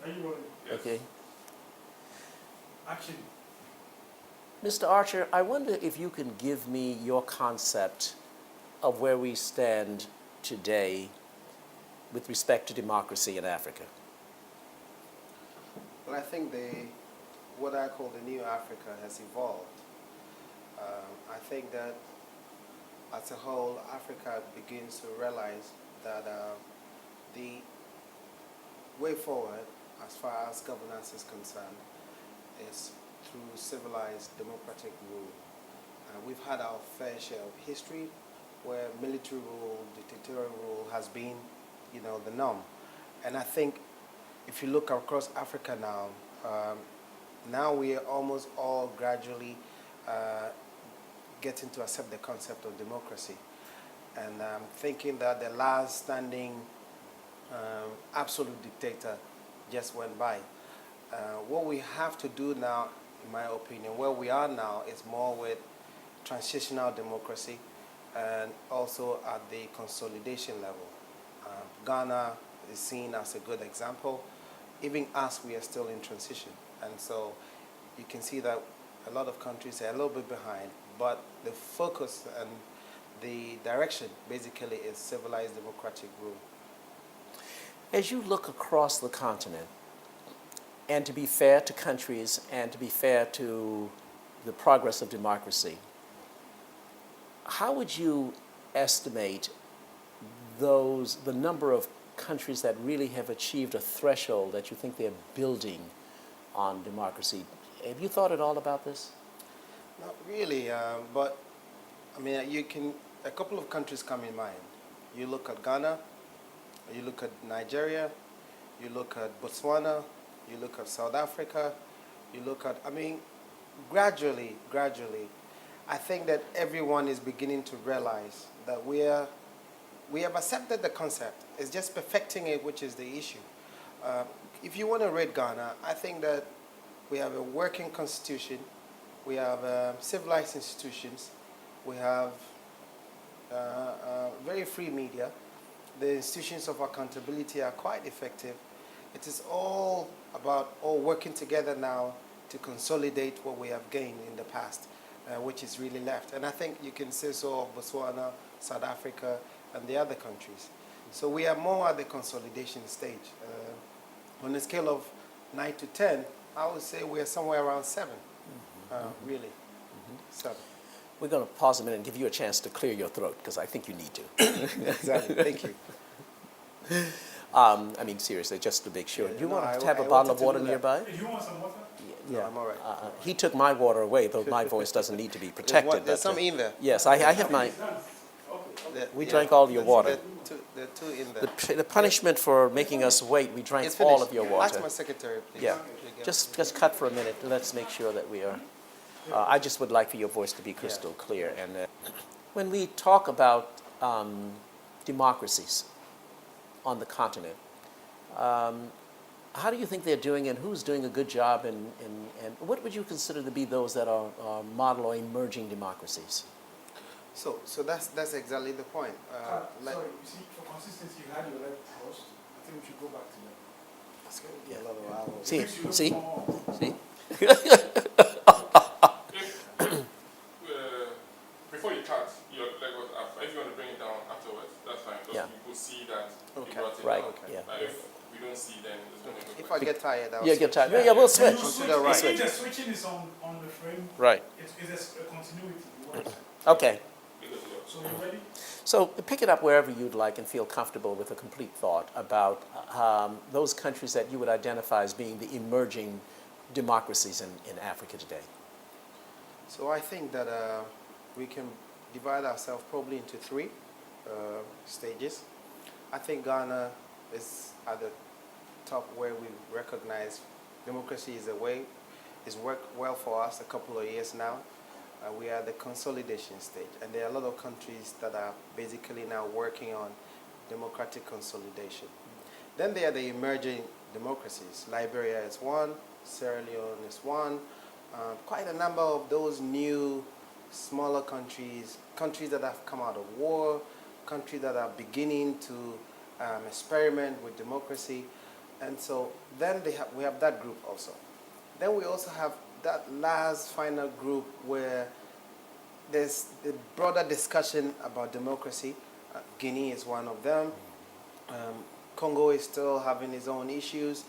you rolling? Yes. Okay. Action. Mr. Archer, I wonder if you can give me your concept of where we stand today with respect to democracy in Africa. Well, I think what I call the new Africa has evolved. I think that as a whole, Africa begins to realize that the way forward, as far as governance is concerned, is through civilized democratic rule. We've had our fair share of history where military rule, dictatorial rule has been, the norm. And I think if you look across Africa now, now we are almost all gradually getting to accept the concept of democracy. And I'm thinking that the last standing absolute dictator just went by. What we have to do now, in my opinion, where we are now is more with transitional democracy and also at the consolidation level. Ghana is seen as a good example. Even us, we are still in transition. And so you can see that a lot of countries are a little bit behind, but the focus and the direction basically is civilized democratic rule. As you look across the continent, and to be fair to countries and to be fair to the progress of democracy, how would you estimate the number of countries that really have achieved a threshold that you think they're building on democracy? Have you thought at all about this? Not really, but I mean, a couple of countries come in mind. You look at Ghana, you look at Nigeria, you look at Botswana, you look at South Africa, you look at, gradually, I think that everyone is beginning to realize that we have accepted the concept. It's just perfecting it, which is the issue. If you want to rate Ghana, I think that we have a working constitution, we have civilized institutions, we have very free media. The institutions of accountability are quite effective. It is all about working together now to consolidate what we have gained in the past, which is really left. And I think you can say so of Botswana, South Africa, and the other countries. So we are more at the consolidation stage. On a scale of 9 to 10, I would say we are somewhere around 7, really, 7. We're going to pause a minute and give you a chance to clear your throat, because I think you need to. Exactly, thank you. Seriously, just to make sure. Yeah, Do you no, want to I have a wanted bottle of to water do that. nearby? Do you want some water? No, I'm all right. He took my water away, though my voice doesn't need to be protected. There's some in there. Yes, I have my... Okay. We drank all your water. There are two in there. The punishment for making us wait, we drank It's all finished. of your Ask water. my secretary, please. Yeah, There you go. just cut for a minute. Let's make sure that we are... I just would like for your voice to be crystal clear. And when we talk about democracies on the continent, how do you think they're doing, and who's doing a good job, and what would you consider to be those that are model or emerging democracies? So that's exactly the point. Sorry, you see, for consistency, you had your leg crossed. I think we should go back to that. It's going to be a lot of hours. See, Makes you look see, more- see? Before you cut, your leg was up. If you want to bring it down afterwards, that's fine. Because Yeah. we could see that Okay. you brought it Right, down. yeah. But if we don't see, then it's going to go If back. I get tired, I'll Yeah, switch. get tired. Yeah, we'll Can you switch. switch? the right. If the switching is on the frame, Right. it's a continuity. You want to- Okay. Because of So you ready? So pick it up wherever you'd like and feel comfortable with a complete thought about those countries that you would identify as being the emerging democracies in Africa today. So I think that we can divide ourselves probably into 3 stages. I think Ghana is at the top where we recognize democracy is a way. It's worked well for us a couple of years now. We are at the consolidation stage, and there are a lot of countries that are basically now working on democratic consolidation. Then there are the emerging democracies. Liberia is one, Sierra Leone is one, quite a number of those new, smaller countries, countries that have come out of war, countries that are beginning to experiment with democracy. And so then we have that group also. Then we also have that last final group where there's the broader discussion about democracy. Guinea is one of them. Congo is still having its own issues.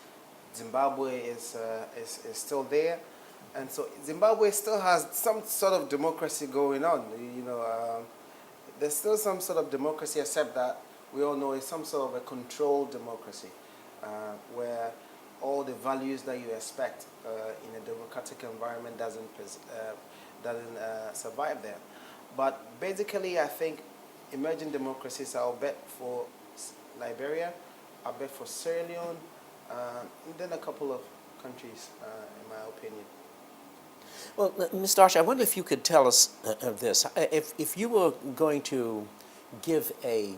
Zimbabwe is still there. And so Zimbabwe still has some sort of democracy going on. There's still some sort of democracy, except that we all know it's some sort of a controlled democracy, where all the values that you expect in a democratic environment doesn't survive there. But basically, I think emerging democracies are a bet for Liberia, a bet for Sierra Leone, and then a couple of countries, in my opinion. Well, Ms. Darcy, I wonder if you could tell us this. If you were going to give a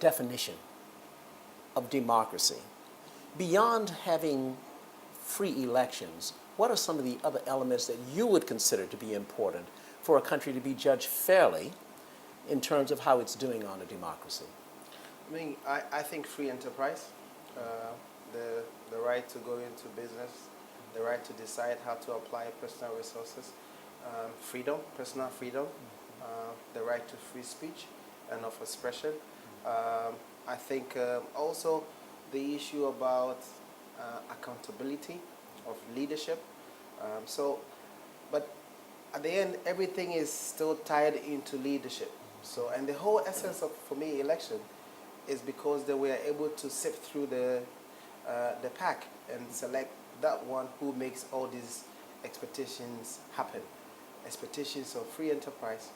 definition of democracy, beyond having free elections, what are some of the other elements that you would consider to be important for a country to be judged fairly in terms of how it's doing on a democracy? I mean, I think free enterprise, the right to go into business, the right to decide how to apply personal resources, personal freedom, the right to free speech and of expression. I think also the issue about accountability of leadership. But at the end, everything is still tied into leadership. So, and the whole essence of, for me, election is because they were able to sift through the pack and select that one who makes all these expectations happen. Expectations of free enterprise,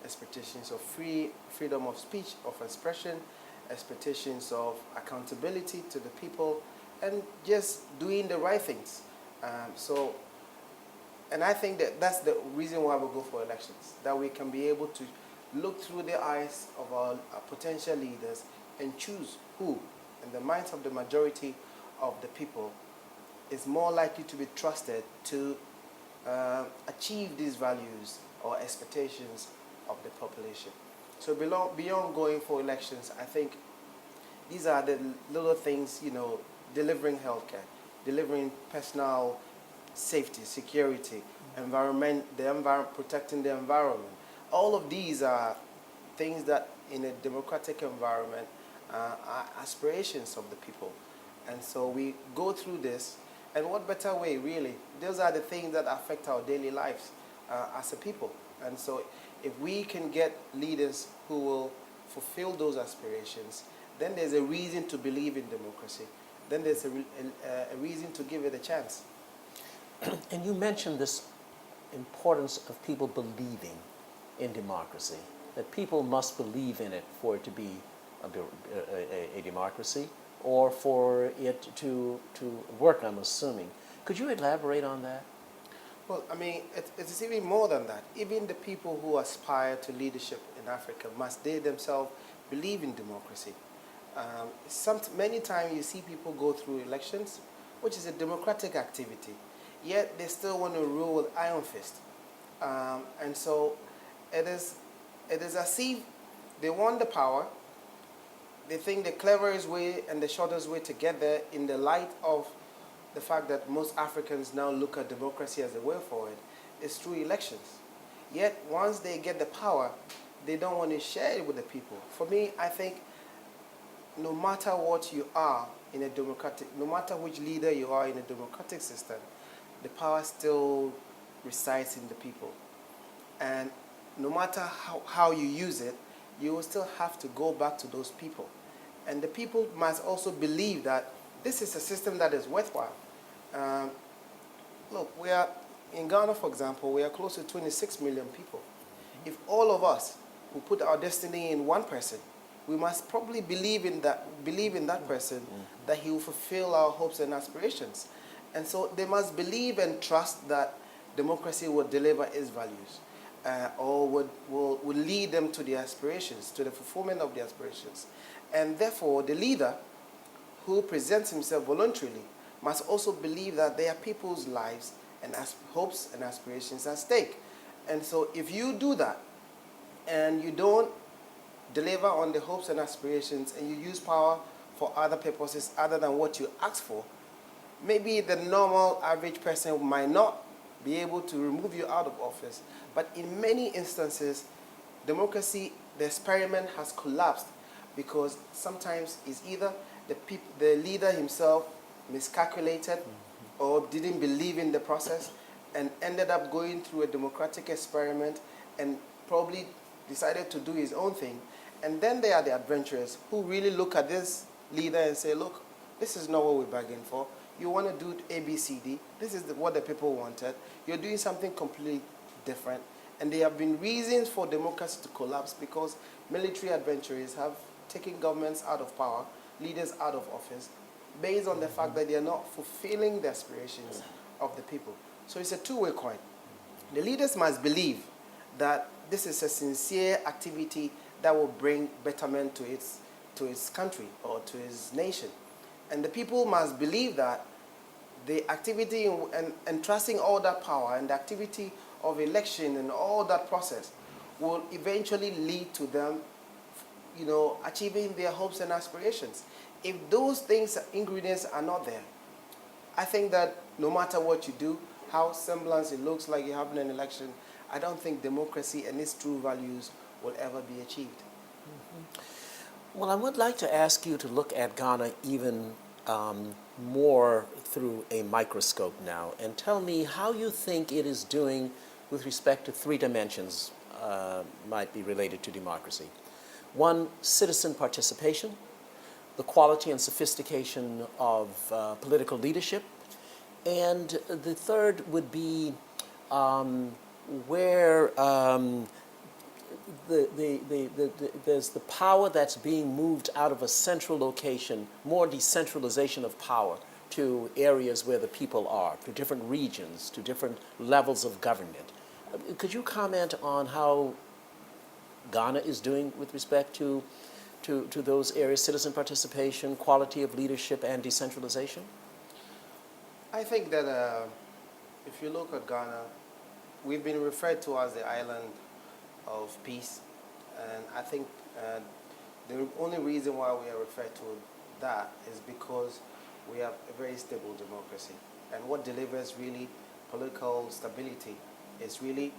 expectations of freedom of speech, of expression, expectations of accountability to the people, and just doing the right things. And I think that that's the reason why we go for elections, that we can be able to look through the eyes of our potential leaders and choose who, in the minds of the majority of the people, is more likely to be trusted to achieve these values or expectations of the population. So beyond going for elections, I think these are the little things, delivering healthcare, delivering personal safety, security, protecting the environment. All of these are things that in a democratic environment are aspirations of the people. And so we go through this, and what better way, really? Those are the things that affect our daily lives as a people. And so if we can get leaders who will fulfill those aspirations, then there's a reason to believe in democracy. Then there's a reason to give it a chance. And you mentioned this importance of people believing in democracy, that people must believe in it for it to be a democracy, or for it to work, I'm assuming. Could you elaborate on that? Well, I mean, it's even more than that. Even the people who aspire to leadership in Africa must they themselves believe in democracy. Many times you see people go through elections, which is a democratic activity, yet they still want to rule with iron fist. And so it is as if they want the power. They think the cleverest way and the shortest way to get there, in the light of the fact that most Africans now look at democracy as a way forward, is through elections. Yet once they get the power, they don't want to share it with the people. For me, I think no matter what you are in a democratic, no matter which leader you are in a democratic system, the power still resides in the people. And no matter how you use it, you will still have to go back to those people. And the people must also believe that this is a system that is worthwhile. Look, we are in Ghana, for example, we are close to 26 million people. If all of us who put our destiny in one person, we must probably believe in that person, that he will fulfill our hopes and aspirations. And so they must believe and trust that democracy will deliver its values, or will lead them to the aspirations, to the fulfillment of the aspirations. And therefore, the leader who presents himself voluntarily must also believe that there are people's lives and hopes and aspirations at stake. And so if you do that, and you don't deliver on the hopes and aspirations, and you use power for other purposes other than what you asked for, maybe the normal average person might not be able to remove you out of office. But in many instances, democracy, the experiment has collapsed because sometimes it's either the leader himself miscalculated or didn't believe in the process and ended up going through a democratic experiment and probably decided to do his own thing. And then there are the adventurers who really look at this leader and say, look, this is not what we're bargaining for. You want to do A, B, C, D. This is what the people wanted. You're doing something completely different. And there have been reasons for democracy to collapse because military adventurers have taken governments out of power, leaders out of office, based on the fact that they are not fulfilling the aspirations of the people. So it's a two-way coin. The leaders must believe that this is a sincere activity that will bring betterment to its country or to its nation. And the people must believe that the activity and entrusting all that power and the activity of election and all that process will eventually lead to them, achieving their hopes and aspirations. If those things, ingredients are not there, I think that no matter what you do, how semblance it looks like you're having an election, I don't think democracy and its true values will ever be achieved. Mm-hmm. Well, I would like to ask you to look at Ghana even more through a microscope now and tell me how you think it is doing with respect to three dimensions might be related to democracy. One, citizen participation, the quality and sophistication of political leadership, and the third would be where there's the power that's being moved out of a central location, more decentralization of power to areas where the people are, to different regions, to different levels of government. Could you comment on how Ghana is doing with respect to those areas, citizen participation, quality of leadership, and decentralization? I think that if you look at Ghana, we've been referred to as the island of peace, and I think the only reason why we are referred to that is because we have a very stable democracy, and what delivers really political stability is really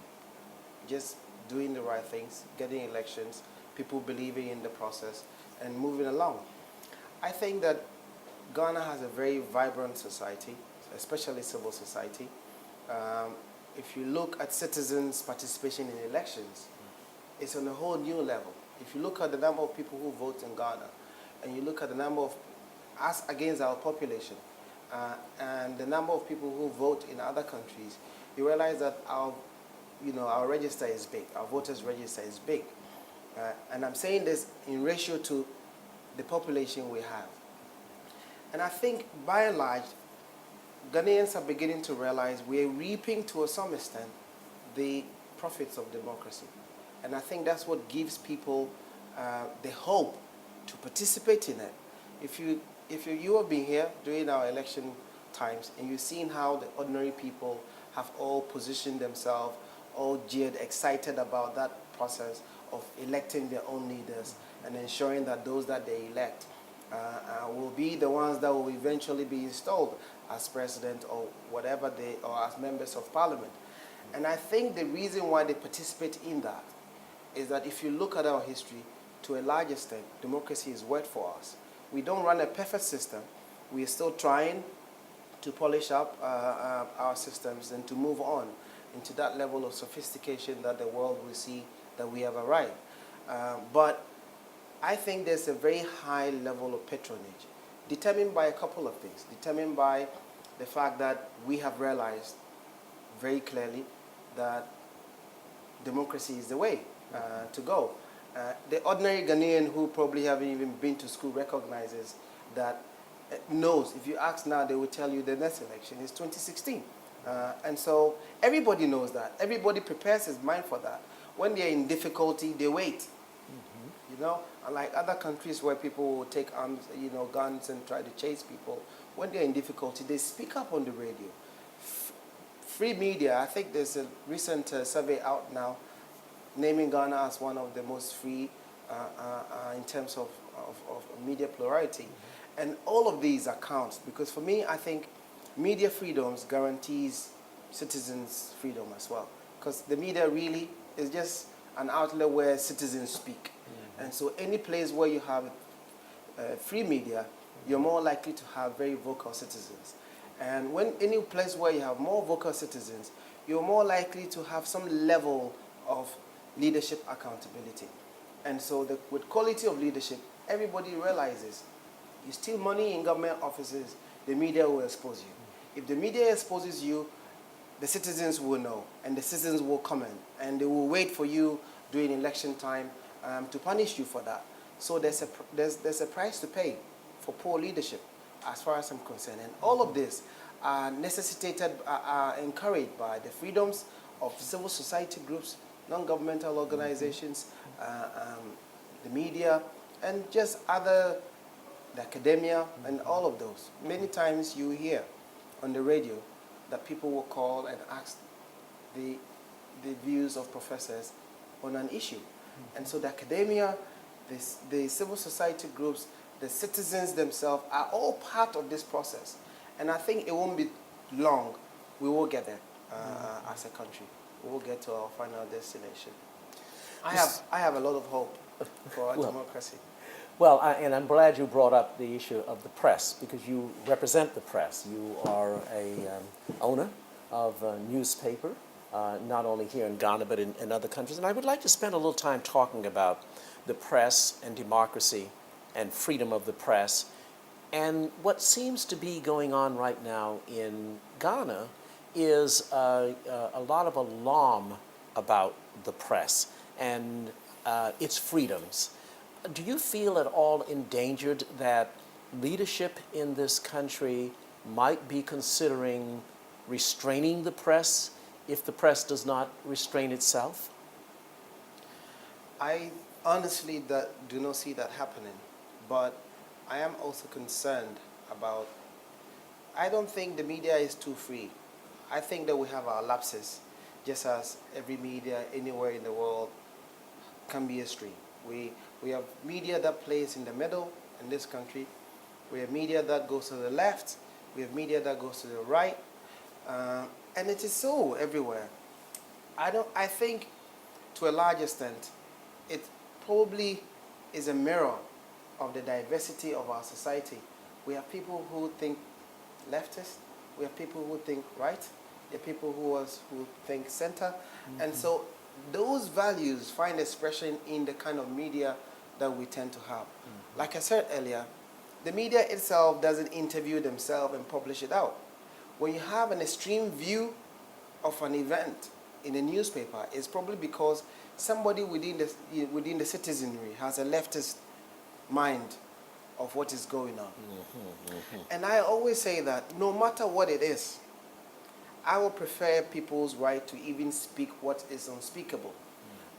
just doing the right things, getting elections, people believing in the process, and moving along. I think that Ghana has a very vibrant society, especially civil society. If you look at citizens' participation in elections, it's on a whole new level. If you look at the number of people who vote in Ghana, and you look at the number of us against our population, and the number of people who vote in other countries, you realize that our register is big. Our voters' register is big. And I'm saying this in ratio to the population we have. And I think, by and large, Ghanaians are beginning to realize we're reaping, to some extent, the profits of democracy. And I think that's what gives people the hope to participate in it. If you have been here during our election times and you've seen how the ordinary people have all positioned themselves, all jeered, excited about that process of electing their own leaders and ensuring that those that they elect will be the ones that will eventually be installed as president or whatever or as members of parliament. And I think the reason why they participate in that is that if you look at our history, to a large extent, democracy is worked for us. We don't run a perfect system. We are still trying to polish up our systems and to move on into that level of sophistication that the world will see that we have arrived. But I think there's a very high level of patronage, determined by a couple of things. Determined by the fact that we have realized very clearly that democracy is the way to go. The ordinary Ghanaian who probably haven't even been to school recognizes that, knows. If you ask now, they will tell you the next election is 2016. And so everybody knows that. Everybody prepares his mind for that. When they're in difficulty, they wait. Mm-hmm. Unlike other countries where people will take arms, guns and try to chase people, when they're in difficulty, they speak up on the radio. Free media, I think there's a recent survey out now naming Ghana as one of the most free in terms of media plurality. Mm-hmm. And all of these accounts, because for me, I think media freedoms guarantees citizens' freedom as well. Because the media really is just an outlet where citizens speak. And so any place where you have free media, you're more likely to have very vocal citizens. And when any place where you have more vocal citizens, you're more likely to have some level of leadership accountability. And so with quality of leadership, everybody realizes you steal money in government offices, the media will expose you. If the media exposes you, the citizens will know, and the citizens will comment, and they will wait for you during election time to punish you for that. So there's a price to pay for poor leadership, as far as I'm concerned. And all of this are are encouraged by the freedoms of civil society groups, non-governmental organizations, the media, and just the academia, and all of those. Many times you hear on the radio that people will call and ask the views of professors on an issue. And so the academia, the civil society groups, the citizens themselves are all part of this process. And I think it won't be long, we will get there as a country. We will get to our final destination. I have a lot of hope for our democracy. Well, and I'm glad you brought up the issue of the press, because you represent the press. You are a owner of a newspaper, not only here in Ghana, but in other countries. And I would like to spend a little time talking about the press and democracy and freedom of the press. And what seems to be going on right now in Ghana is a lot of alarm about the press and its freedoms. Do you feel at all endangered that leadership in this country might be considering restraining the press if the press does not restrain itself? I honestly do not see that happening, but I am also concerned about, I don't think the media is too free. I think that we have our lapses, just as every media anywhere in the world can be extreme. We have media that plays in the middle in this country. We have media that goes to the left. We have media that goes to the right. And it is so everywhere. I think to a large extent, it probably is a mirror of the diversity of our society. We have people who think leftist. We have people who think right. There are people who think center. And so those values find expression in the kind of media that we tend to have. Like I said earlier, the media itself doesn't interview themselves and publish it out. When you have an extreme view of an event in a newspaper, it's probably because somebody within the citizenry has a leftist mind of what is going on. And I always say that no matter what it is, I would prefer people's right to even speak what is unspeakable,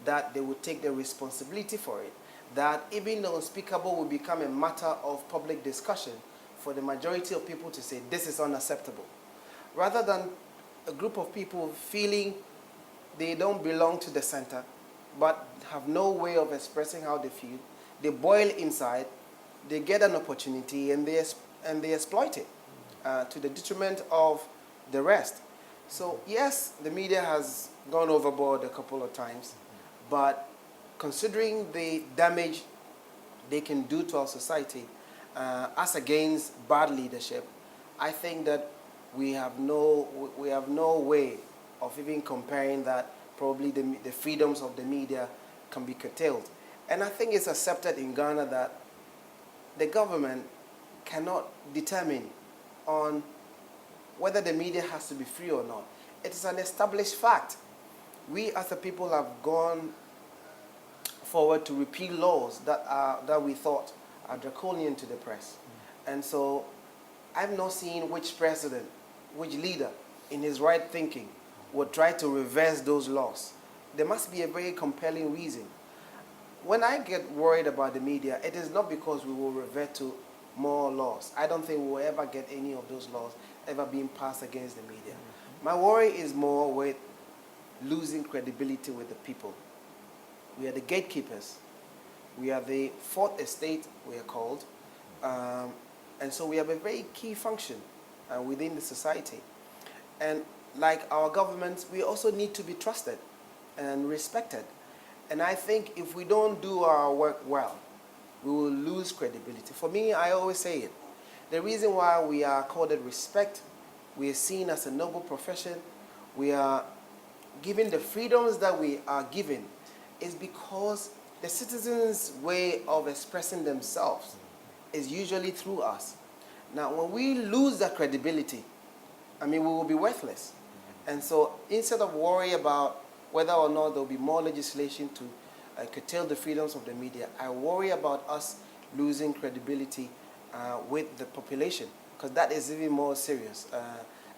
that they would take the responsibility for it, that even the unspeakable will become a matter of public discussion for the majority of people to say this is unacceptable, rather than a group of people feeling they don't belong to the center but have no way of expressing how they feel. They boil inside, they get an opportunity, and they exploit it to the detriment of the rest. So yes, the media has gone overboard a couple of times, but considering the damage they can do to our society as against bad leadership, I think that we have no way of even comparing that. Probably the freedoms of the media can be curtailed. And I think it's accepted in Ghana that the government cannot determine on whether the media has to be free or not. It is an established fact. We as a people have gone forward to repeal laws that we thought are draconian to the press. And so I've not seen which president, which leader in his right thinking would try to reverse those laws. There must be a very compelling reason. When I get worried about the media, it is not because we will revert to more laws. I don't think we will ever get any of those laws ever being passed against the media. My worry is more with losing credibility with the people. We are the gatekeepers. We are the fourth estate, we are called. And so we have a very key function within the society. And like our governments, we also need to be trusted and respected. And I think if we don't do our work well, we will lose credibility. For me, I always say it. The reason why we are accorded respect, we are seen as a noble profession, we are given the freedoms that we are given, is because the citizens' way of expressing themselves is usually through us. Now, when we lose that credibility, I mean, we will be worthless. And so instead of worry about whether or not there will be more legislation to curtail the freedoms of the media, I worry about us losing credibility with the population, because that is even more serious.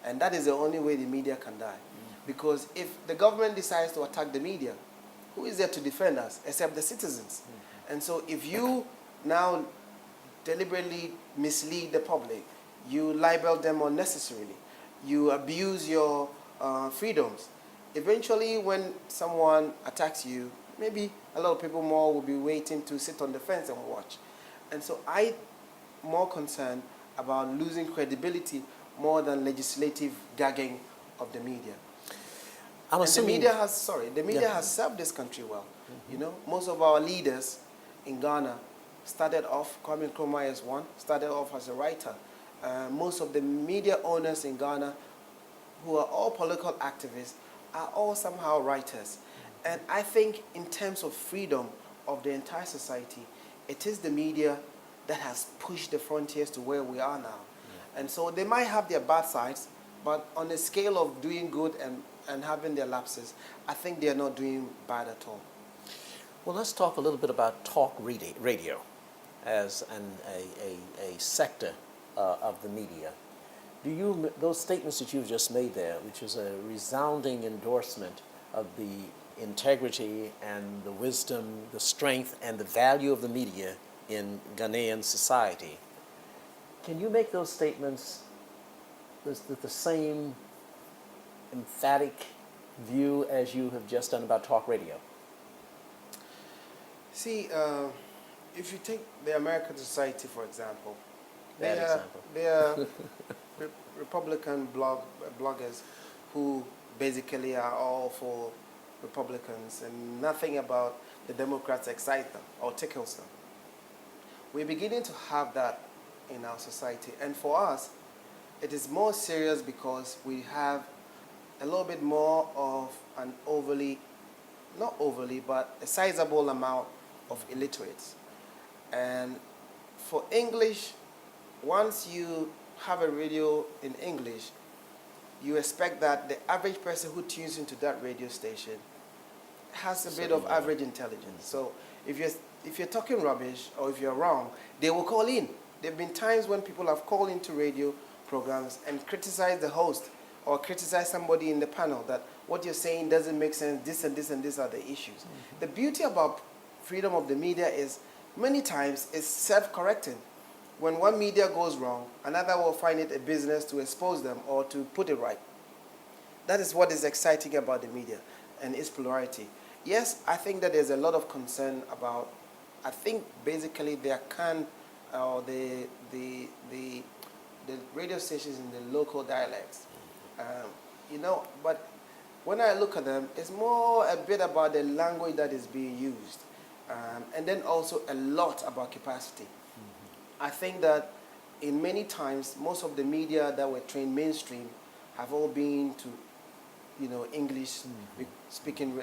And that is the only way the media can die. Because if the government decides to attack the media, who is there to defend us except the citizens? And so if you now deliberately mislead the public, you libel them unnecessarily, you abuse your freedoms, eventually when someone attacks you, maybe a lot of people more will be waiting to sit on the fence and watch. And so I'm more concerned about losing credibility more than legislative gagging of the media. And the media has served this country well. You know, most of our leaders in Ghana started off, Kwame Nkrumah is one, started off as a writer. Most of the media owners in Ghana, who are all political activists, are all somehow writers. And I think in terms of freedom of the entire society, it is the media that has pushed the frontiers to where we are now. And so they might have their bad sides, but on the scale of doing good and having their lapses, I think they are not doing bad at all. Well, let's talk a little bit about talk radio as a sector of the media. Those statements that you've just made there, which is a resounding endorsement of the integrity and the wisdom, the strength and the value of the media in Ghanaian society, can you make those statements with the same emphatic view as you have just done about talk radio? See, if you take the American society, for example, Bad example. they are Republican bloggers who basically are all for Republicans, and nothing about the Democrats excites them or tickles them. We're beginning to have that in our society, and for us, it is more serious because we have a little bit more of an not overly, but a sizable amount of illiterates. And for English, once you have a radio in English, you expect that the average person who tunes into that radio station has a bit of average intelligence. So if you're talking rubbish or if you're wrong, they will call in. There have been times when people have called into radio programs and criticized the host or criticized somebody in the panel that what you're saying doesn't make sense, this and this and this are the issues. The beauty about freedom of the media is many times it's self-correcting. When one media goes wrong, another will find it a business to expose them or to put it right. That is what is exciting about the media and its plurality. Yes, I think that there's a lot of concern about, I think basically the radio stations in the local dialects. But when I look at them, it's more a bit about the language that is being used. And then also a lot about capacity. I think that in many times, most of the media that were trained mainstream have all been to, English speaking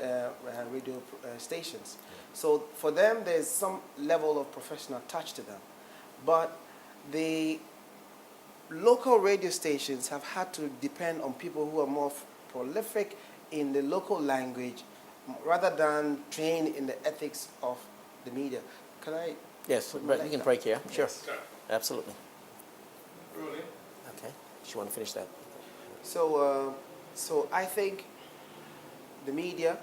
radio stations. So for them, there's some level of professional touch to them. But the local radio stations have had to depend on people who are more prolific in the local language rather than trained in the ethics of the media. Can I? Yes, but you can break here. Sure. Yes. Absolutely. Really? Okay. Do you want to finish that? So I think the media,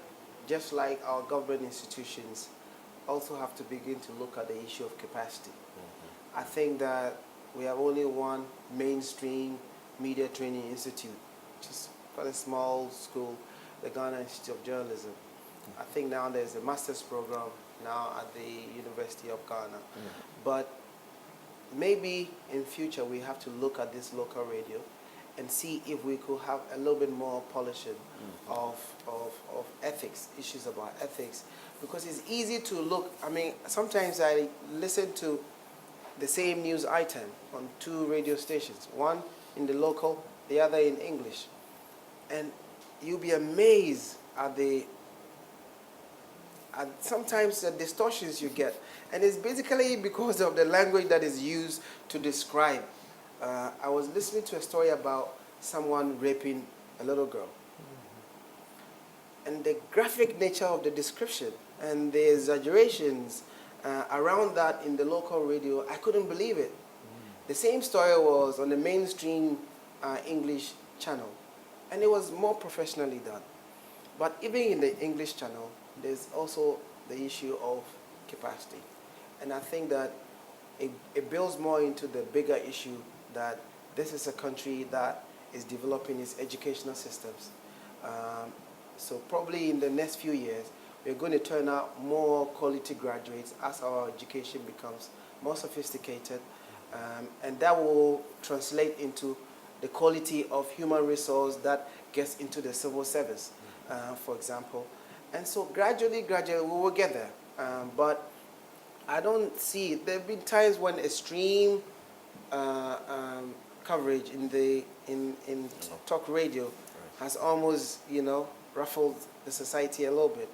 just like our government institutions, also have to begin to look at the issue of capacity. I think that we have only one mainstream media training institute, just quite a small school, the Ghana Institute of Journalism. I think now there's a master's program now at the University of Ghana. But maybe in future we have to look at this local radio and see if we could have a little bit more polishing of ethics, issues about ethics, because it's easy to look. I mean, sometimes I listen to the same news item on two radio stations, one in the local, the other in English, and you'll be amazed at sometimes the distortions you get, and it's basically because of the language that is used to describe. I was listening to a story about someone raping a little girl, and the graphic nature of the description and the exaggerations around that in the local radio, I couldn't believe it. The same story was on the mainstream English channel, and it was more professionally done. But even in the English channel, there's also the issue of capacity. And I think that it builds more into the bigger issue that this is a country that is developing its educational systems. So probably in the next few years, we're going to turn out more quality graduates as our education becomes more sophisticated. And that will translate into the quality of human resource that gets into the civil service, for example. And so gradually, we will get there. But I don't see, there have been times when extreme coverage in talk radio has almost, ruffled the society a little bit.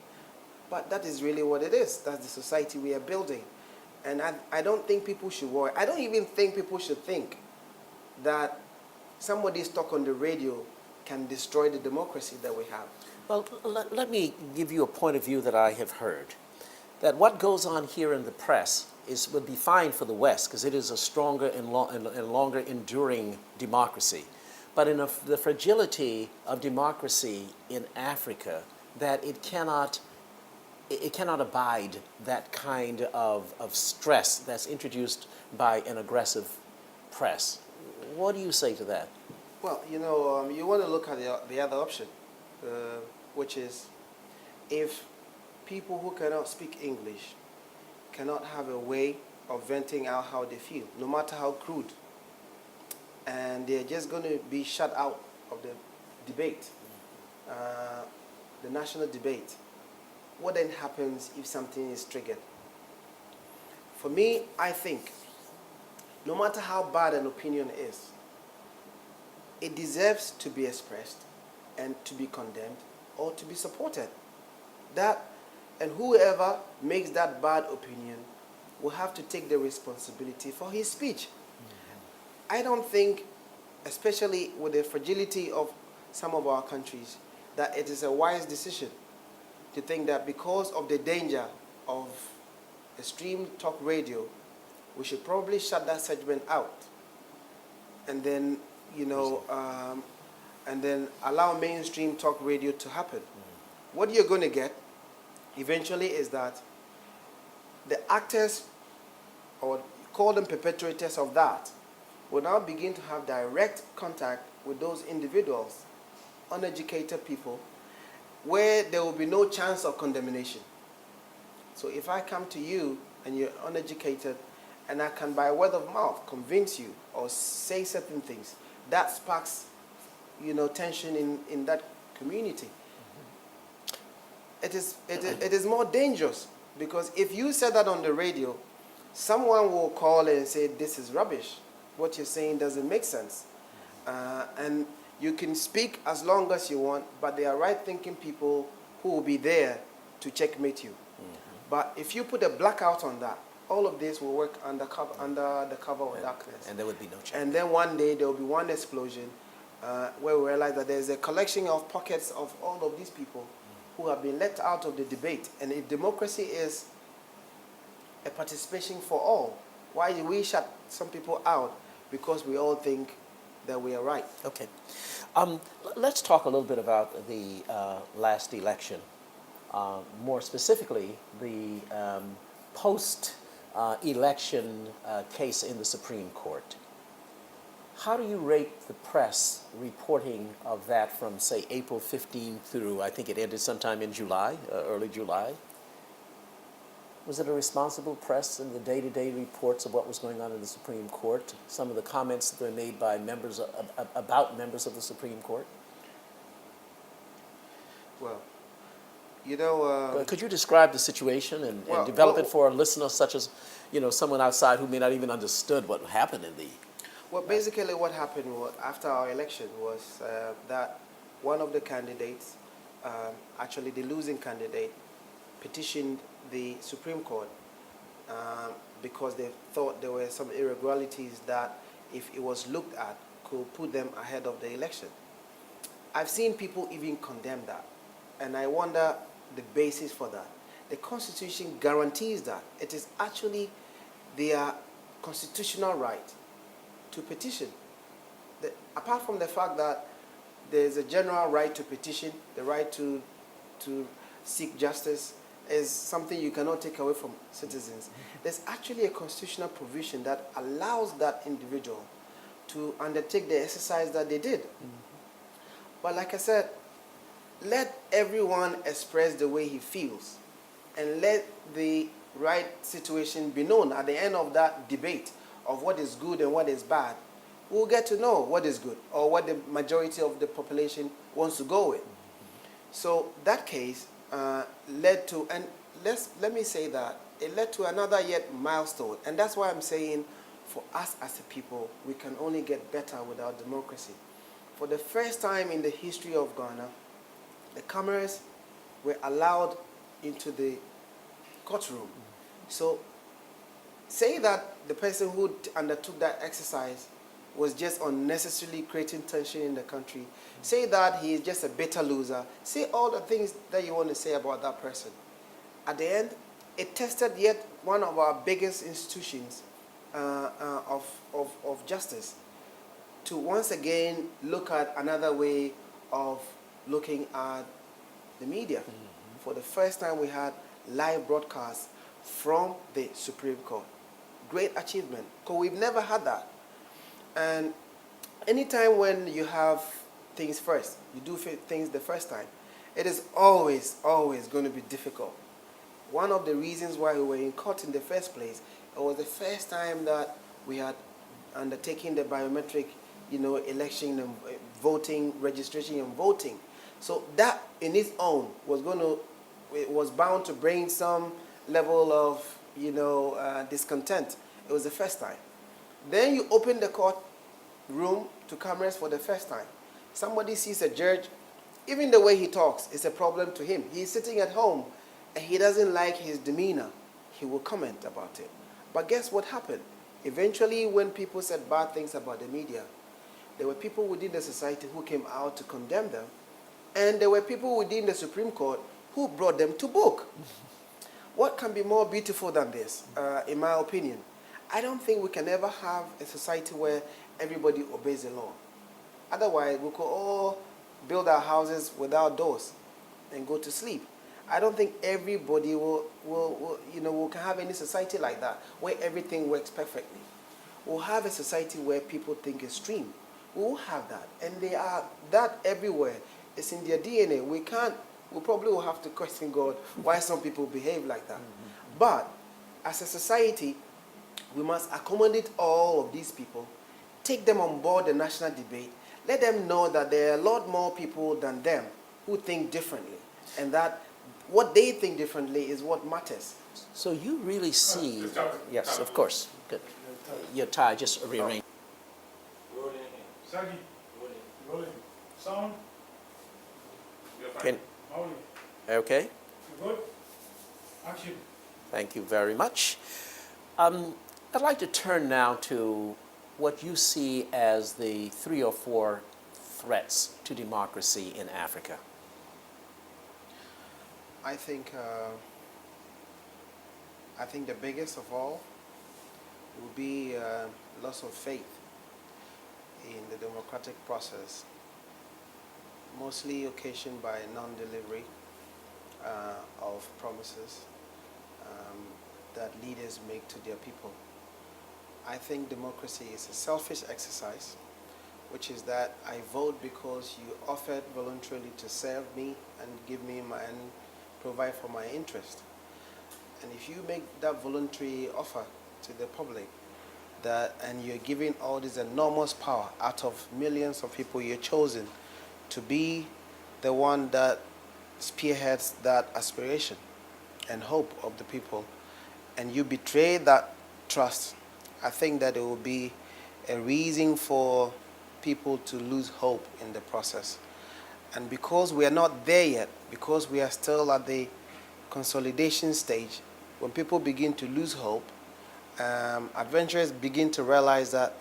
But that is really what it is. That's the society we are building. And I don't think people should worry. I don't even think people should think that somebody's talk on the radio can destroy the democracy that we have. Well, let me give you a point of view that I have heard. That what goes on here in the press would be fine for the West because it is a stronger and longer enduring democracy. But in the fragility of democracy in Africa, that it cannot abide that kind of stress that's introduced by an aggressive press. What do you say to that? Well, you want to look at the other option, which is if people who cannot speak English cannot have a way of venting out how they feel, no matter how crude, and they're just going to be shut out of the debate, the national debate. What then happens if something is triggered? For me, I think no matter how bad an opinion is, it deserves to be expressed and to be condemned or to be supported. And whoever makes that bad opinion will have to take the responsibility for his speech. I don't think, especially with the fragility of some of our countries, that it is a wise decision to think that because of the danger of extreme talk radio, we should probably shut that segment out and then, and then allow mainstream talk radio to happen. What you're going to get eventually is that the actors, or call them perpetrators of that, will now begin to have direct contact with those individuals, uneducated people, where there will be no chance of condemnation. So if I come to you and you're uneducated, and I can by word of mouth convince you or say certain things, that sparks, tension in that community. It is more dangerous, because if you said that on the radio, someone will call and say, this is rubbish. What you're saying doesn't make sense. And you can speak as long as you want, but there are right-thinking people who will be there to checkmate you. But if you put a blackout on that, all of this will work under the cover of darkness. And there would be no check. And then one day there will be one explosion where we realize that there's a collection of pockets of all of these people who have been left out of the debate. And if democracy is a participation for all, why do we shut some people out because we all think that we are right? Okay. Let's talk a little bit about the last election. More specifically, the post-election case in the Supreme Court. How do you rate the press reporting of that from, say, April 15 through, I think it ended sometime in July, early July? Was it a responsible press in the day-to-day reports of what was going on in the Supreme Court? Some of the comments that were made by members about members of the Supreme Court? Well, you know, Could you describe the situation and well, develop well- it for a listener such as, someone outside who may not even understood what happened in the... well, basically what happened after our election was that one of the candidates, actually the losing candidate, petitioned the Supreme Court because they thought there were some irregularities that, if it was looked at, could put them ahead of the election. I've seen people even condemn that, and I wonder the basis for that. The Constitution guarantees that. It is actually their constitutional right to petition. Apart from the fact that there's a general right to petition, the right to seek justice is something you cannot take away from citizens. There's actually a constitutional provision that allows that individual to undertake the exercise that they did. But like I said, let everyone express the way he feels, and let the right situation be known. At the end of that debate of what is good and what is bad, we'll get to know what is good, or what the majority of the population wants to go with. So that case led to, and let me say that, it led to another yet milestone. And that's why I'm saying, for us as a people, we can only get better with our democracy. For the first time in the history of Ghana, the cameras were allowed into the courtroom. So say that the person who undertook that exercise was just unnecessarily creating tension in the country. Say that he is just a bitter loser. Say all the things that you want to say about that person. At the end, it tested yet one of our biggest institutions of justice to once again look at another way of looking at the media. For the first time, we had live broadcasts from the Supreme Court. Great achievement, because we've never had that. And anytime when you have things first, you do things the first time, it is always going to be difficult. One of the reasons why we were in court in the first place, it was the first time that we had undertaken the biometric, election and voting, registration and voting. So that in its own was bound to bring some level of, discontent. It was the first time. Then you open the court room to cameras for the first time. Somebody sees a judge, even the way he talks is a problem to him. He's sitting at home and he doesn't like his demeanor. He will comment about it. But guess what happened? Eventually, when people said bad things about the media, there were people within the society who came out to condemn them, and there were people within the Supreme Court who brought them to book. What can be more beautiful than this, in my opinion? I don't think we can ever have a society where everybody obeys the law. Otherwise, we could all build our houses without doors and go to sleep. I don't think everybody will can have any society like that, where everything works perfectly. We'll have a society where people think extreme. We will have that. And they are that everywhere. It's in their DNA. We probably will have to question God why some people behave like that. But as a society, we must accommodate all of these people, take them on board the national debate, let them know that there are a lot more people than them who think differently, and that what they think differently is what matters. So you really see... Just tell me. Yes, of course. Good. Your tie, just rearrange. Rolling in. Sagi, Rolling. rolling. Sound, You're fine. Can, Mauli. okay, You good? Action. thank you very much. I'd like to turn now to what you see as the 3 or 4 threats to democracy in Africa. I think the biggest of all will be loss of faith in the democratic process, mostly occasioned by non-delivery of promises that leaders make to their people. I think democracy is a selfish exercise, which is that I vote because you offered voluntarily to serve me and give me and provide for my interest. And if you make that voluntary offer to the public, and you're giving all this enormous power out of millions of people you're chosen to be the one that spearheads that aspiration and hope of the people, and you betray that trust, I think that it will be a reason for people to lose hope in the process. And because we are not there yet, because we are still at the consolidation stage, when people begin to lose hope, adventurers begin to realize that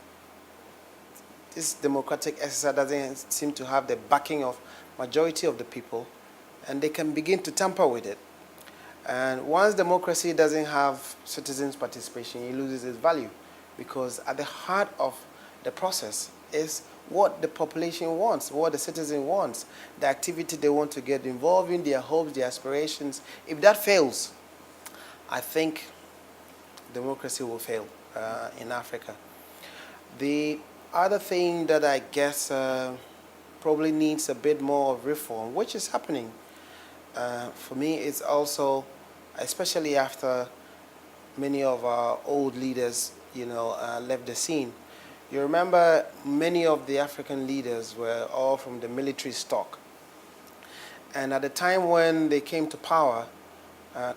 this democratic exercise doesn't seem to have the backing of majority of the people, and they can begin to tamper with it. And once democracy doesn't have citizens' participation, it loses its value, because at the heart of the process is what the population wants, what the citizen wants, the activity they want to get involved in, their hopes, their aspirations. If that fails, I think democracy will fail in Africa. The other thing that I guess probably needs a bit more of reform, which is happening for me, is also, especially after many of our old leaders, left the scene. You remember many of the African leaders were all from the military stock. And at the time when they came to power,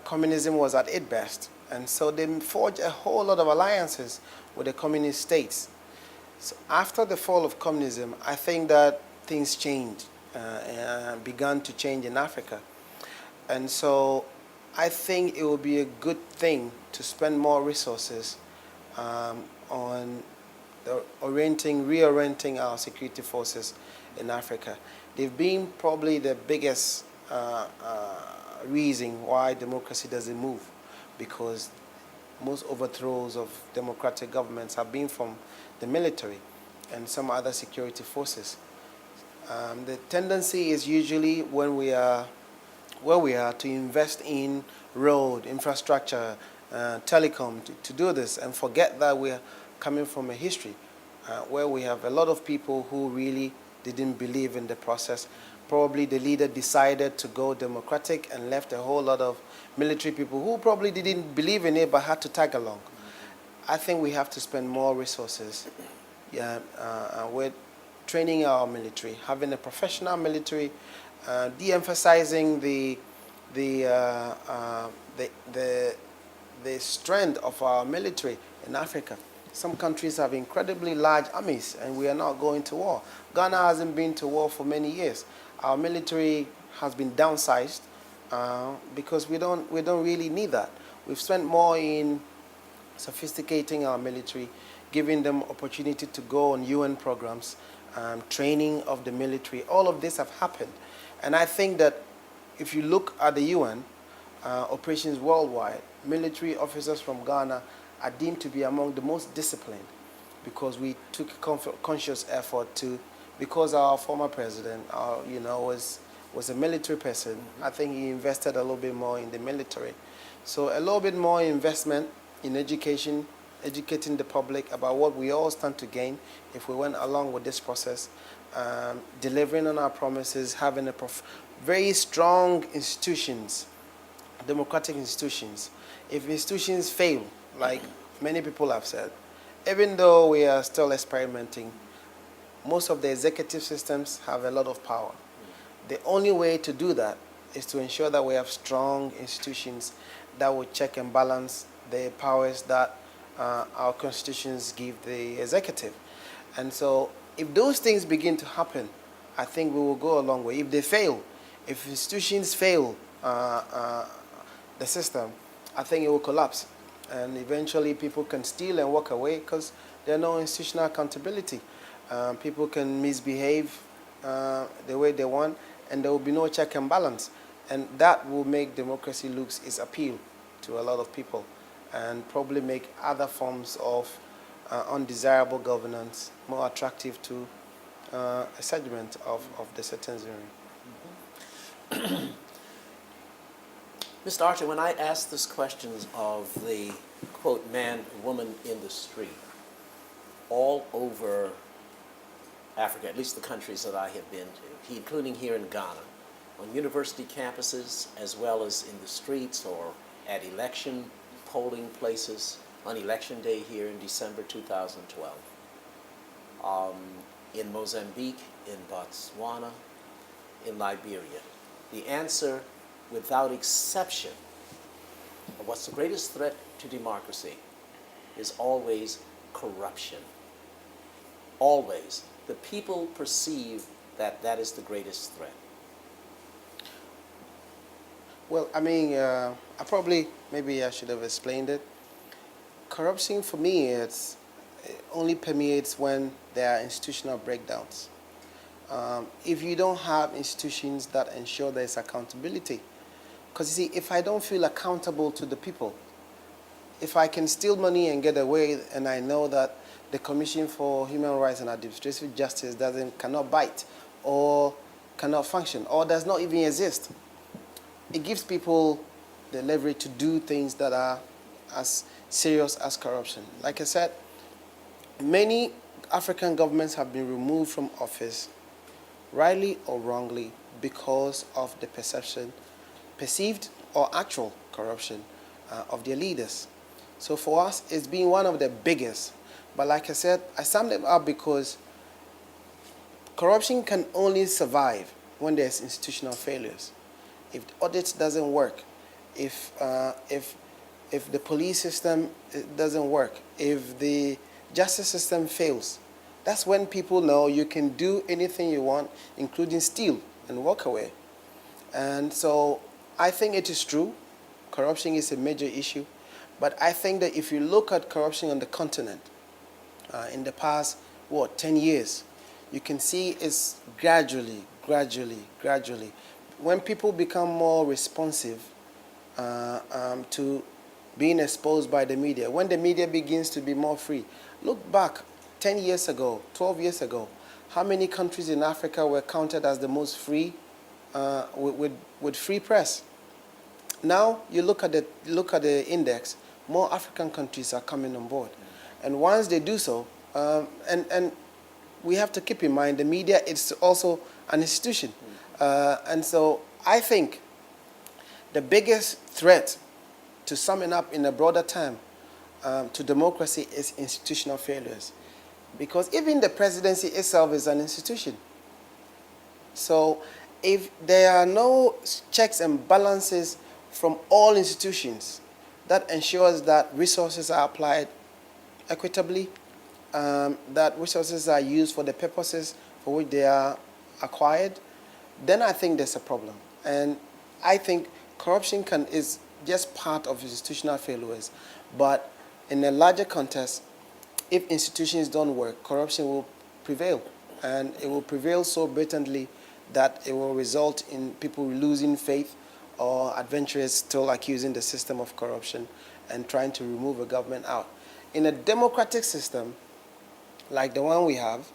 communism was at its best. And so they forged a whole lot of alliances with the communist states. So after the fall of communism, I think that things changed, began to change in Africa. And so I think it will be a good thing to spend more resources on reorienting our security forces in Africa. They've been probably the biggest reason why democracy doesn't move, because most overthrows of democratic governments have been from the military and some other security forces. The tendency is usually when we are where we are to invest in road, infrastructure, telecom, to do this, and forget that we are coming from a history where we have a lot of people who really didn't believe in the process. Probably the leader decided to go democratic and left a whole lot of military people who probably didn't believe in it but had to tag along. I think we have to spend more resources with training our military, having a professional military, de-emphasizing the strength of our military in Africa. Some countries have incredibly large armies, and we are not going to war. Ghana hasn't been to war for many years. Our military has been downsized because we don't really need that. We've spent more in sophisticating our military, giving them opportunity to go on UN programs, training of the military. All of this have happened. And I think that if you look at the UN operations worldwide, military officers from Ghana are deemed to be among the most disciplined, because we took a conscious effort to, because our former president was a military person. I think he invested a little bit more in the military. So a little bit more investment in education, educating the public about what we all stand to gain if we went along with this process, delivering on our promises, having very strong institutions, democratic institutions. If institutions fail, like many people have said, even though we are still experimenting, most of the executive systems have a lot of power. The only way to do that is to ensure that we have strong institutions that will check and balance the powers that our constitutions give the executive. And so if those things begin to happen, I think we will go a long way. If they fail, if institutions fail the system, I think it will collapse. And eventually people can steal and walk away because there's no institutional accountability. People can misbehave the way they want, and there will be no check and balance. And that will make democracy lose its appeal to a lot of people, and probably make other forms of undesirable governance more attractive to a segment of the citizenry. Mr. Archer, when I asked this question of the, quote, man, woman in the street, all over Africa, at least the countries that I have been to, including here in Ghana, on university campuses as well as in the streets or at election polling places on election day here in December 2012. In Mozambique, in Botswana, in Liberia. The answer, without exception, of what's the greatest threat to democracy is always corruption. Always. The people perceive that that is the greatest threat. Well, I mean, maybe I should have explained it. Corruption for me, it only permeates when there are institutional breakdowns. If you don't have institutions that ensure there is accountability, because you see, if I don't feel accountable to the people, if I can steal money and get away, and I know that the Commission for Human Rights and Administrative Justice cannot bite, or cannot function, or does not even exist, it gives people the leverage to do things that are as serious as corruption. Like I said, many African governments have been removed from office, rightly or wrongly, because of the perceived or actual corruption of their leaders. So for us, it's been one of the biggest. But like I said, I summed them up because corruption can only survive when there's institutional failures. If the audit doesn't work, if the police system doesn't work, if the justice system fails, that's when people know you can do anything you want, including steal and walk away. And so I think it is true, corruption is a major issue, but I think that if you look at corruption on the continent, in the past, 10 years, you can see it's gradually, when people become more responsive to being exposed by the media, when the media begins to be more free. Look back 10 years ago, 12 years ago, how many countries in Africa were counted as the most free with free press? Now you look at the index, more African countries are coming on board. And once they do so, and we have to keep in mind the media is also an institution. And so I think the biggest threat, to sum it up in a broader term, to democracy is institutional failures. Because even the presidency itself is an institution. So if there are no checks and balances from all institutions that ensures that resources are applied equitably, that resources are used for the purposes for which they are acquired, then I think there's a problem. And I think corruption is just part of institutional failures. But in a larger context, if institutions don't work, corruption will prevail. And it will prevail so blatantly that it will result in people losing faith, or adventurers still accusing the system of corruption and trying to remove a government out. In a democratic system like the one we have,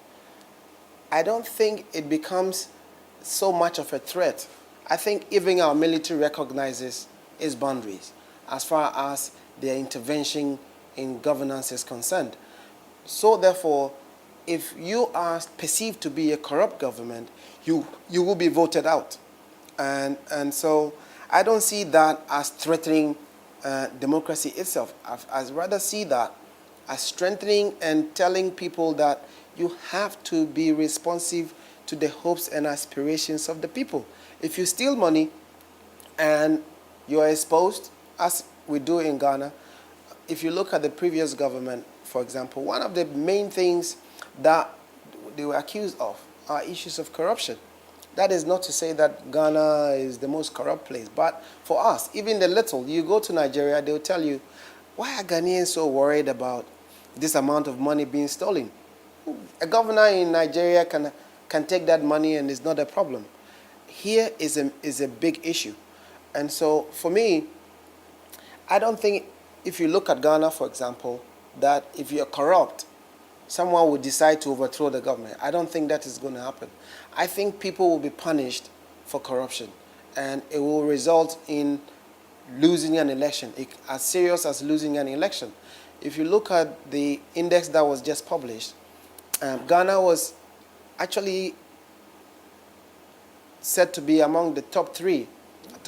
I don't think it becomes so much of a threat. I think even our military recognizes its boundaries as far as their intervention in governance is concerned. So therefore, if you are perceived to be a corrupt government, you will be voted out. And so I don't see that as threatening democracy itself. I rather see that as strengthening and telling people that you have to be responsive to the hopes and aspirations of the people. If you steal money and you are exposed, as we do in Ghana, if you look at the previous government, for example, one of the main things that they were accused of are issues of corruption. That is not to say that Ghana is the most corrupt place, but for us, even the little, you go to Nigeria, they'll tell you, why are Ghanaians so worried about this amount of money being stolen? A governor in Nigeria can take that money and it's not a problem. Here is a big issue. And so for me, I don't think, if you look at Ghana, for example, that if you're corrupt, someone would decide to overthrow the government. I don't think that is going to happen. I think people will be punished for corruption, and it will result in losing an election, as serious as losing an election. If you look at the index that was just published, Ghana was actually said to be among the top 3. I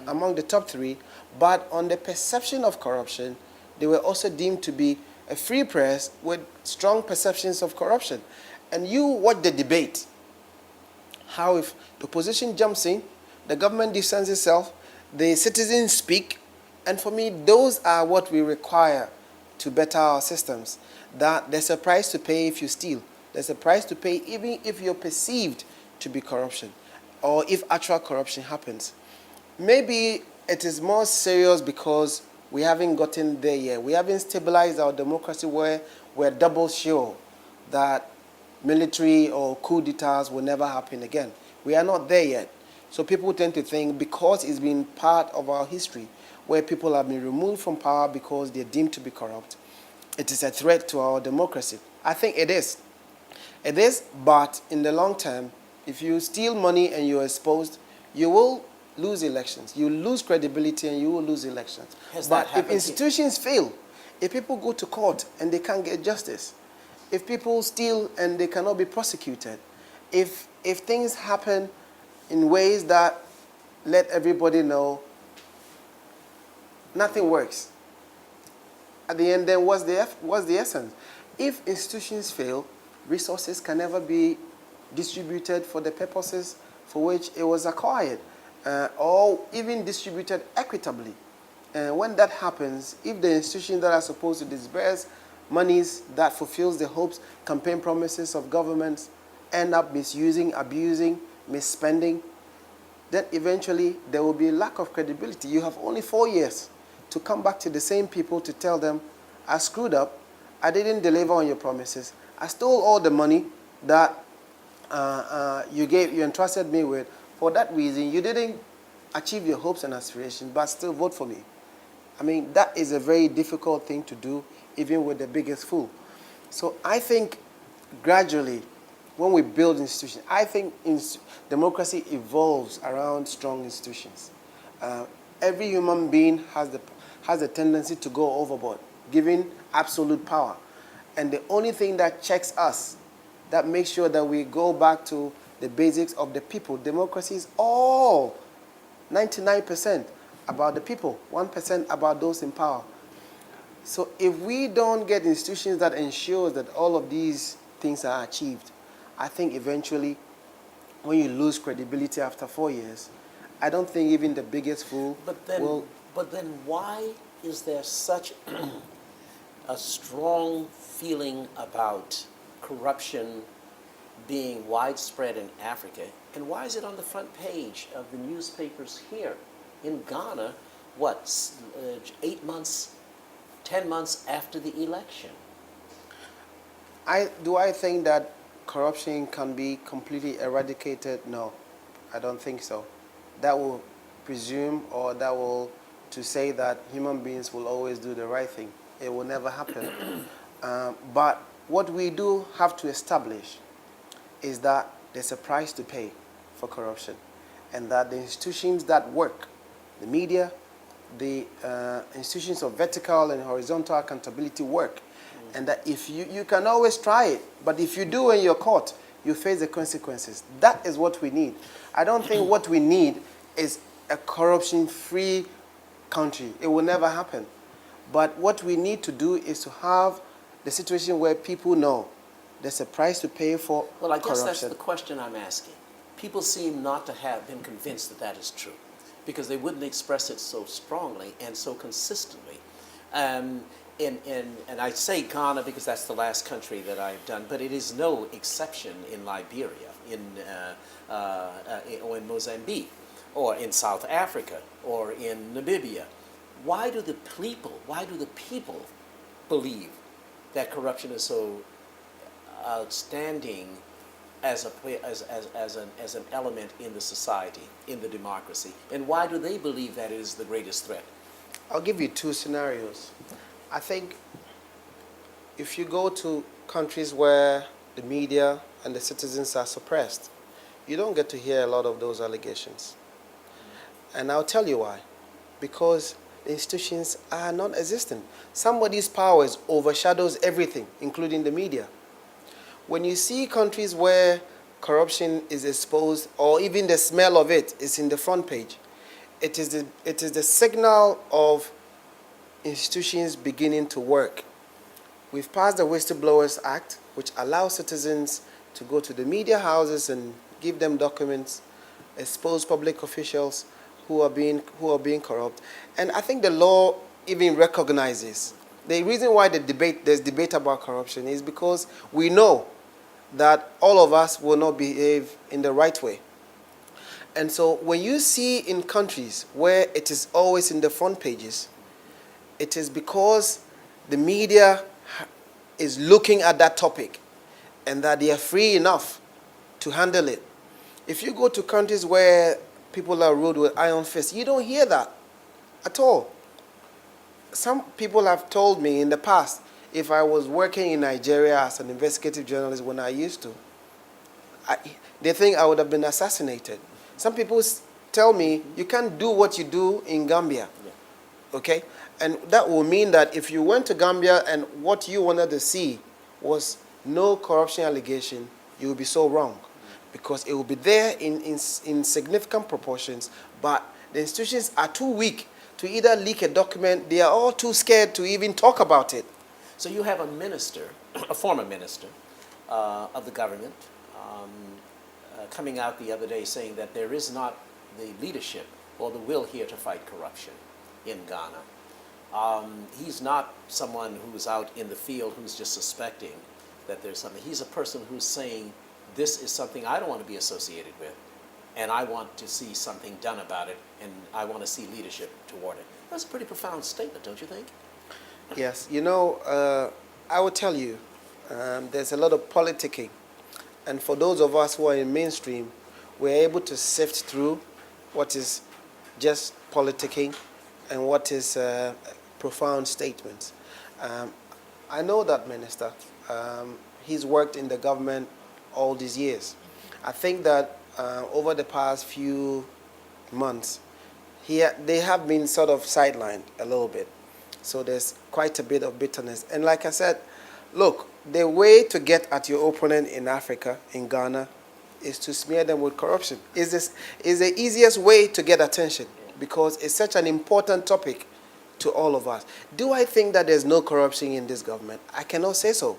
among the top 3. But on the perception of corruption, they were also deemed to be a free press with strong perceptions of corruption. And you watch the debate, how if the opposition jumps in, the government defends itself, the citizens speak, and for me, those are what we require to better our systems. That there's a price to pay if you steal. There's a price to pay even if you're perceived to be corruption, or if actual corruption happens. Maybe it is more serious because we haven't gotten there yet. We haven't stabilized our democracy where we're double sure that military or coup d'etats will never happen again. We are not there yet. So people tend to think because it's been part of our history where people have been removed from power because they're deemed to be corrupt, it is a threat to our democracy. I think it is. It is, but in the long term, if you steal money and you're exposed, you will lose elections. You lose credibility and you will lose elections. But if institutions fail, if people go to court and they can't get justice, if people steal and they cannot be prosecuted, if things happen in ways that let everybody know, nothing works. At the end, then what's the essence? If institutions fail, resources can never be distributed for the purposes for which it was acquired, or even distributed equitably. And when that happens, if the institutions that are supposed to disburse monies that fulfills the hopes, campaign promises of governments end up misusing, abusing, misspending, then eventually there will be a lack of credibility. You have only 4 years to come back to the same people to tell them, I screwed up, I didn't deliver on your promises, I stole all the money that you entrusted me with. For that reason, you didn't achieve your hopes and aspirations, but still vote for me. I mean, that is a very difficult thing to do, even with the biggest fool. So I think gradually, when we build institutions, I think democracy evolves around strong institutions. Every human being has a tendency to go overboard, giving absolute power. And the only thing that checks us, that makes sure that we go back to the basics of the people. Democracy is all 99% about the people, 1% about those in power. So if we don't get institutions that ensure that all of these things are achieved, I think eventually, when you lose credibility after 4 years, I don't think even the biggest fool will... But then why is there such a strong feeling about corruption being widespread in Africa? And why is it on the front page of the newspapers here in Ghana, 8 months, 10 months after the election? Do I think that corruption can be completely eradicated? No, I don't think so. That will presume, or that will to say that human beings will always do the right thing. It will never happen. But what we do have to establish is that there's a price to pay for corruption, and that the institutions that work, the media, the institutions of vertical and horizontal accountability work, and that if you can always try it, but if you do and you're caught, you face the consequences. That is what we need. I don't think what we need is a corruption-free country. It will never happen. But what we need to do is to have the situation where people know there's a price to pay for corruption. Well, I guess that's the question I'm asking. People seem not to have been convinced that that is true, because they wouldn't express it so strongly and so consistently. And I say Ghana because that's the last country that I've done, but it is no exception in Liberia, or in Mozambique, or in South Africa, or in Namibia. Why do the people believe that corruption is so outstanding as an element in the society, in the democracy? And why do they believe that is the greatest threat? I'll give you 2 scenarios. I think if you go to countries where the media and the citizens are suppressed, you don't get to hear a lot of those allegations. And I'll tell you why. Because the institutions are non-existent. Somebody's powers overshadows everything, including the media. When you see countries where corruption is exposed, or even the smell of it is in the front page, it is the signal of institutions beginning to work. We've passed the Whistleblowers Act, which allows citizens to go to the media houses and give them documents, expose public officials who are being corrupt. And I think the law even recognizes the reason why there's debate about corruption is because we know that all of us will not behave in the right way. And so when you see in countries where it is always in the front pages, it is because the media is looking at that topic and that they are free enough to handle it. If you go to countries where people are ruled with iron fists, you don't hear that at all. Some people have told me in the past, if I was working in Nigeria as an investigative journalist when I used to, they think I would have been assassinated. Some people tell me, you can't do what you do in Gambia. Okay? And that will mean that if you went to Gambia and what you wanted to see was no corruption allegation, you will be so wrong. Because it will be there in significant proportions, but the institutions are too weak to either leak a document. They are all too scared to even talk about it. So you have a minister, a former minister of the government, coming out the other day saying that there is not the leadership or the will here to fight corruption in Ghana. He's not someone who's out in the field who's just suspecting that there's something. He's a person who's saying, this is something I don't want to be associated with, and I want to see something done about it, and I want to see leadership toward it. That's a pretty profound statement, don't you think? Yes, you know, I will tell you, there's a lot of politicking. And for those of us who are in mainstream, we're able to sift through what is just politicking and what is profound statements. I know that minister. He's worked in the government all these years. I think that over the past few months, they have been sort of sidelined a little bit. So there's quite a bit of bitterness. And like I said, look, the way to get at your opponent in Africa, in Ghana, is to smear them with corruption. Is the easiest way to get attention because it's such an important topic to all of us. Do I think that there's no corruption in this government? I cannot say so.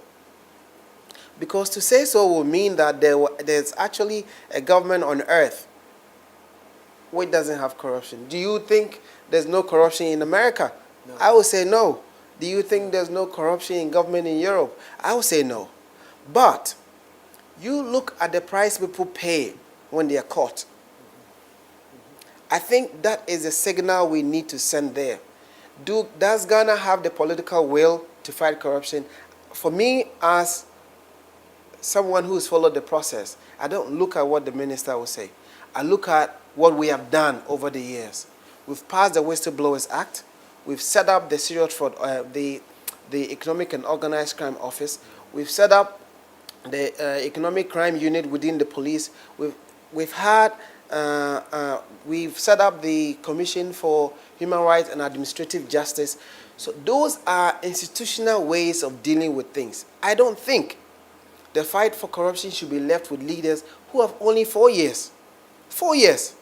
Because to say so will mean that there's actually a government on earth which doesn't have corruption. Do you think there's no corruption in America? No. I would say no. Do you think there's no corruption in government in Europe? I would say no. But you look at the price people pay when they are caught. I think that is a signal we need to send there. Does Ghana have the political will to fight corruption? For me, as someone who's followed the process, I don't look at what the minister will say. I look at what we have done over the years. We've passed the Whistleblowers Act. We've set up the serious fraud, the Economic and Organized Crime Office. We've set up the Economic Crime Unit within the police. We've set up the Commission for Human Rights and Administrative Justice. So those are institutional ways of dealing with things. I don't think the fight for corruption should be left with leaders who have only 4 years. 4 years.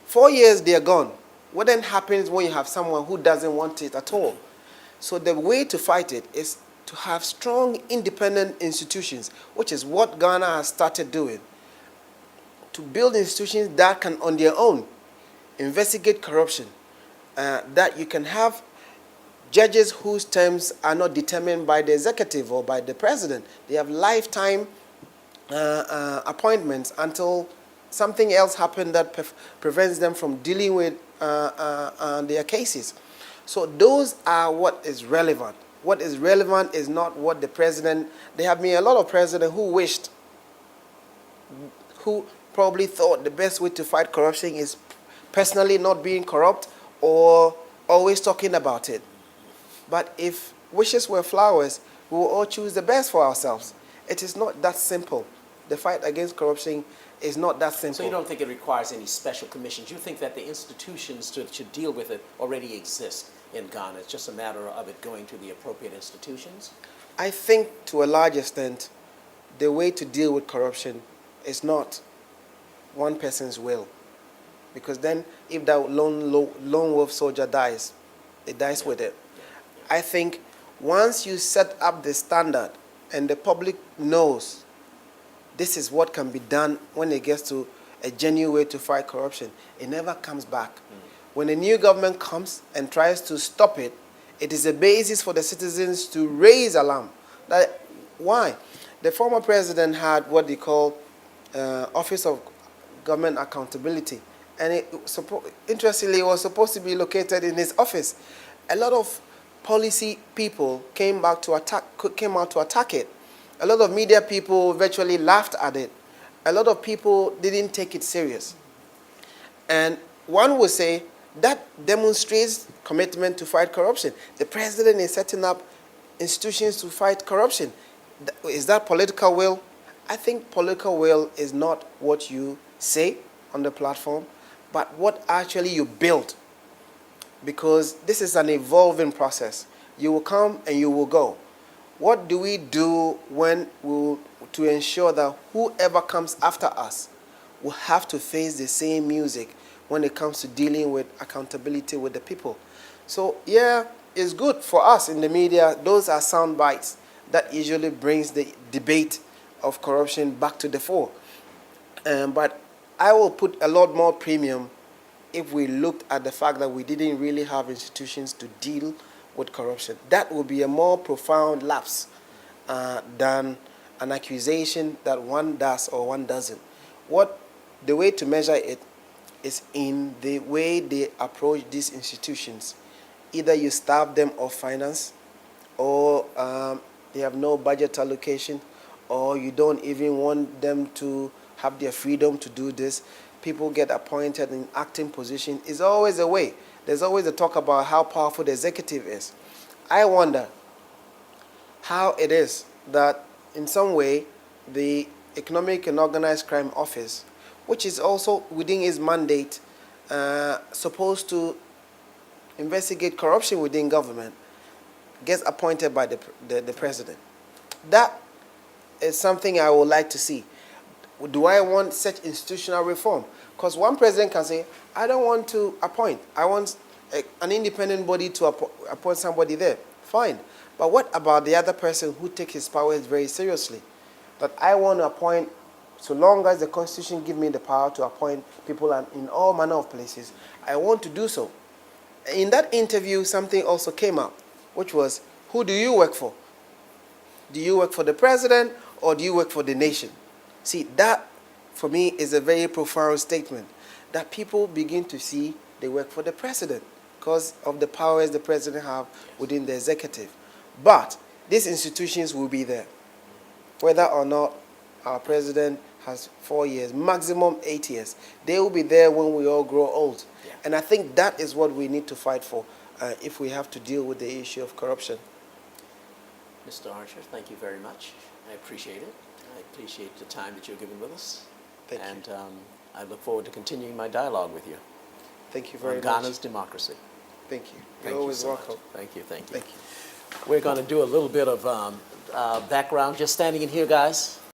4 years, they are gone. What then happens when you have someone who doesn't want it at all? So the way to fight it is to have strong, independent institutions, which is what Ghana has started doing. To build institutions that can, on their own, investigate corruption. That you can have judges whose terms are not determined by the executive or by the president. They have lifetime appointments until something else happens that prevents them from dealing with their cases. So those are what is relevant. What is relevant is not what the president... There have been a lot of presidents who probably thought the best way to fight corruption is personally not being corrupt or always talking about it. But if wishes were flowers, we will all choose the best for ourselves. It is not that simple. The fight against corruption is not that simple. So you don't think it requires any special commissions? You think that the institutions to deal with it already exist in Ghana? It's just a matter of it going to the appropriate institutions? I think to a large extent, the way to deal with corruption is not one person's will. because then if that lone wolf soldier dies, it dies with it. I think once you set up the standard and the public knows this is what can be done when it gets to a genuine way to fight corruption, it never comes back. When a new government comes and tries to stop it, it is a basis for the citizens to raise alarm. Why? The former president had what they call Office of Government Accountability, and interestingly, it was supposed to be located in his office. A lot of policy people came out to attack it. A lot of media people virtually laughed at it. A lot of people didn't take it serious. And one would say that demonstrates commitment to fight corruption. The president is setting up institutions to fight corruption. Is that political will? I think political will is not what you say on the platform, but what actually you build. Because this is an evolving process. You will come and you will go. What do we do to ensure that whoever comes after us will have to face the same music when it comes to dealing with accountability with the people? So yeah, it's good for us in the media. Those are sound bites that usually brings the debate of corruption back to the fore. But I will put a lot more premium if we looked at the fact that we didn't really have institutions to deal with corruption. That would be a more profound lapse than an accusation that one does or one doesn't. The way to measure it is in the way they approach these institutions. Either you starve them of finance, or they have no budget allocation, or you don't even want them to have their freedom to do this. People get appointed in acting position. It's always a way. There's always a talk about how powerful the executive is. I wonder how it is that in some way the Economic and Organized Crime Office, which is also within its mandate supposed to investigate corruption within government, gets appointed by the president. That is something I would like to see. Do I want such institutional reform? Because one president can say, I don't want to appoint. I want an independent body to appoint somebody there. Fine. But what about the other person who takes his powers very seriously? That I want to appoint, so long as the Constitution gives me the power to appoint people in all manner of places, I want to do so. In that interview, something also came up, which was, who do you work for? Do you work for the president or do you work for the nation? See, that for me is a very profound statement, that people begin to see they work for the president because of the powers the president have within the executive. But these institutions will be there, whether or not our president has 4 years, maximum 8 years. They will be there when we all grow old. Yeah. And I think that is what we need to fight for if we have to deal with the issue of corruption. Mr. Archer, thank you very much. I appreciate it. I appreciate the time that you're giving with us. Thank you. And I look forward to continuing my dialogue with you. Thank you very much. Ghana's democracy. Thank you. You're always so welcome. much. Thank you, thank you. Thank you. We're going to do a little bit of background, just standing in here, guys.